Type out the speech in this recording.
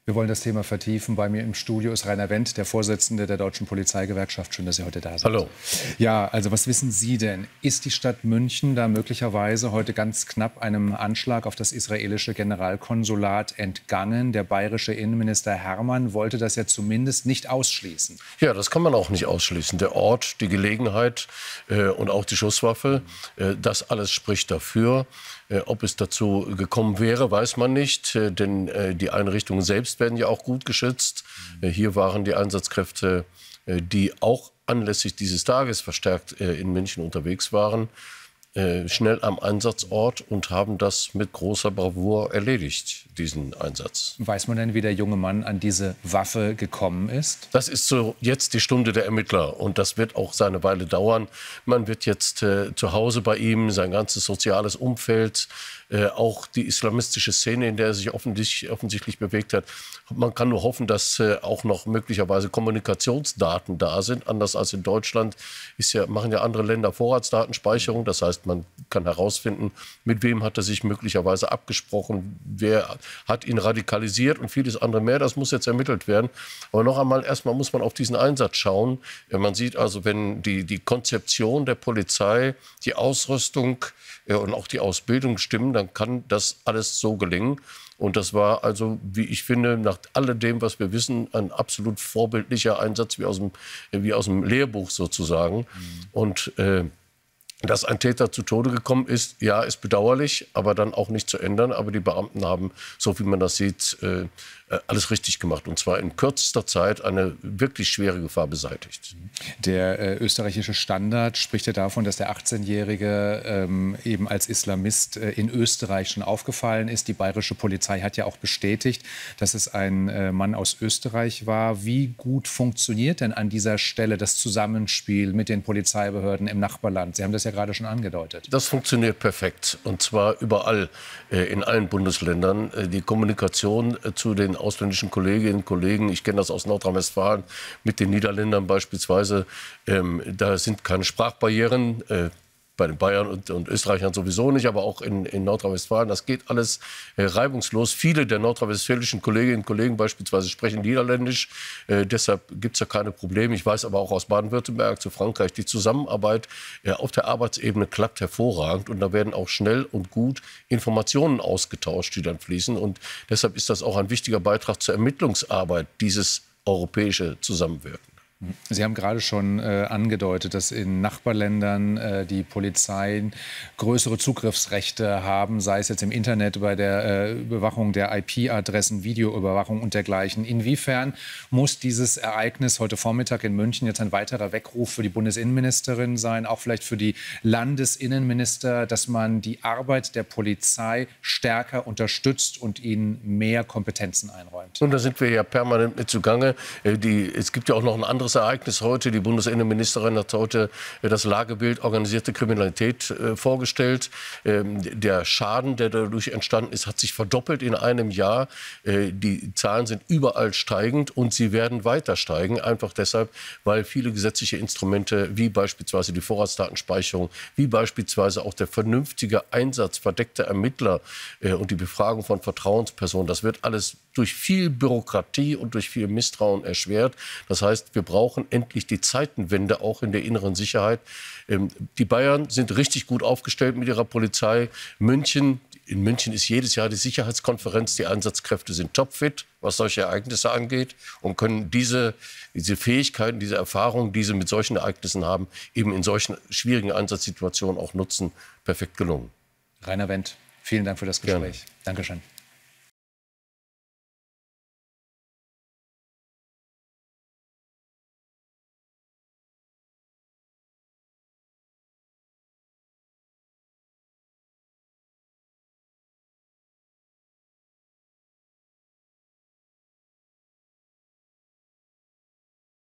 Wir wollen das Thema vertiefen. Bei mir im Studio ist Rainer Wendt, der Vorsitzende der Deutschen Polizeigewerkschaft. Schön, dass Sie heute da sind. Hallo. Ja, also was wissen Sie denn? Ist die Stadt München da möglicherweise heute ganz knapp einem Anschlag auf das israelische Generalkonsulat entgangen? Der bayerische Innenminister Hermann wollte das ja zumindest nicht ausschließen. Ja, das kann man auch nicht ausschließen. Der Ort, die Gelegenheit und auch die Schusswaffe, das alles spricht dafür. Ob es dazu gekommen wäre, weiß man nicht, denn die Einrichtungen selbst werden ja auch gut geschützt. Hier waren die Einsatzkräfte, die auch anlässlich dieses Tages verstärkt in München unterwegs waren, schnell am Einsatzort und haben das mit großer Bravour erledigt, diesen Einsatz. Weiß man denn, wie der junge Mann an diese Waffe gekommen ist? Das ist so jetzt die Stunde der Ermittler und das wird auch seine Weile dauern. Man wird jetzt zu Hause bei ihm, sein ganzes soziales Umfeld, auch die islamistische Szene, in der er sich offensichtlich bewegt hat. Man kann nur hoffen, dass auch noch möglicherweise Kommunikationsdaten da sind. Anders als in Deutschland machen ja andere Länder Vorratsdatenspeicherung. Das heißt, man kann herausfinden, mit wem hat er sich möglicherweise abgesprochen, wer hat ihn radikalisiert und vieles andere mehr. Das muss jetzt ermittelt werden. Aber noch einmal, erstmal muss man auf diesen Einsatz schauen. Man sieht also, wenn die Konzeption der Polizei, die Ausrüstung und auch die Ausbildung stimmen, dann kann das alles so gelingen. Und das war also, wie ich finde, nach alledem, was wir wissen, ein absolut vorbildlicher Einsatz wie aus dem Lehrbuch sozusagen. Und dass ein Täter zu Tode gekommen ist, ja, ist bedauerlich, aber dann auch nicht zu ändern. Aber die Beamten haben, so wie man das sieht, alles richtig gemacht. Und zwar in kürzester Zeit eine wirklich schwere Gefahr beseitigt. Der österreichische Standard spricht ja davon, dass der 18-Jährige eben als Islamist in Österreich schon aufgefallen ist. Die bayerische Polizei hat ja auch bestätigt, dass es ein Mann aus Österreich war. Wie gut funktioniert denn an dieser Stelle das Zusammenspiel mit den Polizeibehörden im Nachbarland? Sie haben das ja gerade schon angedeutet. Das funktioniert perfekt. Und zwar überall in allen Bundesländern. Die Kommunikation zu den ausländischen Kolleginnen und Kollegen, ich kenne das aus Nordrhein-Westfalen, mit den Niederländern beispielsweise, da sind keine Sprachbarrieren, bei den Bayern und Österreichern sowieso nicht, aber auch in Nordrhein-Westfalen. Das geht alles reibungslos. Viele der nordrhein-westfälischen Kolleginnen und Kollegen beispielsweise sprechen Niederländisch. Deshalb gibt es ja keine Probleme. Ich weiß aber auch aus Baden-Württemberg zu Frankreich, die Zusammenarbeit auf der Arbeitsebene klappt hervorragend. Und da werden auch schnell und gut Informationen ausgetauscht, die dann fließen. Und deshalb ist das auch ein wichtiger Beitrag zur Ermittlungsarbeit, dieses europäische Zusammenwirken. Sie haben gerade schon angedeutet, dass in Nachbarländern die Polizeien größere Zugriffsrechte haben, sei es jetzt im Internet bei der Überwachung der IP-Adressen, Videoüberwachung und dergleichen. Inwiefern muss dieses Ereignis heute Vormittag in München jetzt ein weiterer Weckruf für die Bundesinnenministerin sein, auch vielleicht für die Landesinnenminister, dass man die Arbeit der Polizei stärker unterstützt und ihnen mehr Kompetenzen einräumt? Und da sind wir ja permanent mit zugange. Es gibt ja auch noch ein anderes Ereignis heute. Die Bundesinnenministerin hat heute das Lagebild organisierte Kriminalität vorgestellt. Der Schaden, der dadurch entstanden ist, hat sich verdoppelt in einem Jahr. Die Zahlen sind überall steigend und sie werden weiter steigen. Einfach deshalb, weil viele gesetzliche Instrumente, wie beispielsweise die Vorratsdatenspeicherung, wie beispielsweise auch der vernünftige Einsatz verdeckter Ermittler und die Befragung von Vertrauenspersonen, das wird alles durch viel Bürokratie und durch viel Misstrauen erschwert. Das heißt, wir brauchen endlich die Zeitenwende auch in der inneren Sicherheit. Die Bayern sind richtig gut aufgestellt mit ihrer Polizei. In München ist jedes Jahr die Sicherheitskonferenz. Die Einsatzkräfte sind topfit, was solche Ereignisse angeht und können diese Fähigkeiten, diese Erfahrungen, die sie mit solchen Ereignissen haben, eben in solchen schwierigen Einsatzsituationen auch nutzen. Perfekt gelungen. Rainer Wendt, vielen Dank für das Gespräch. Gerne. Dankeschön.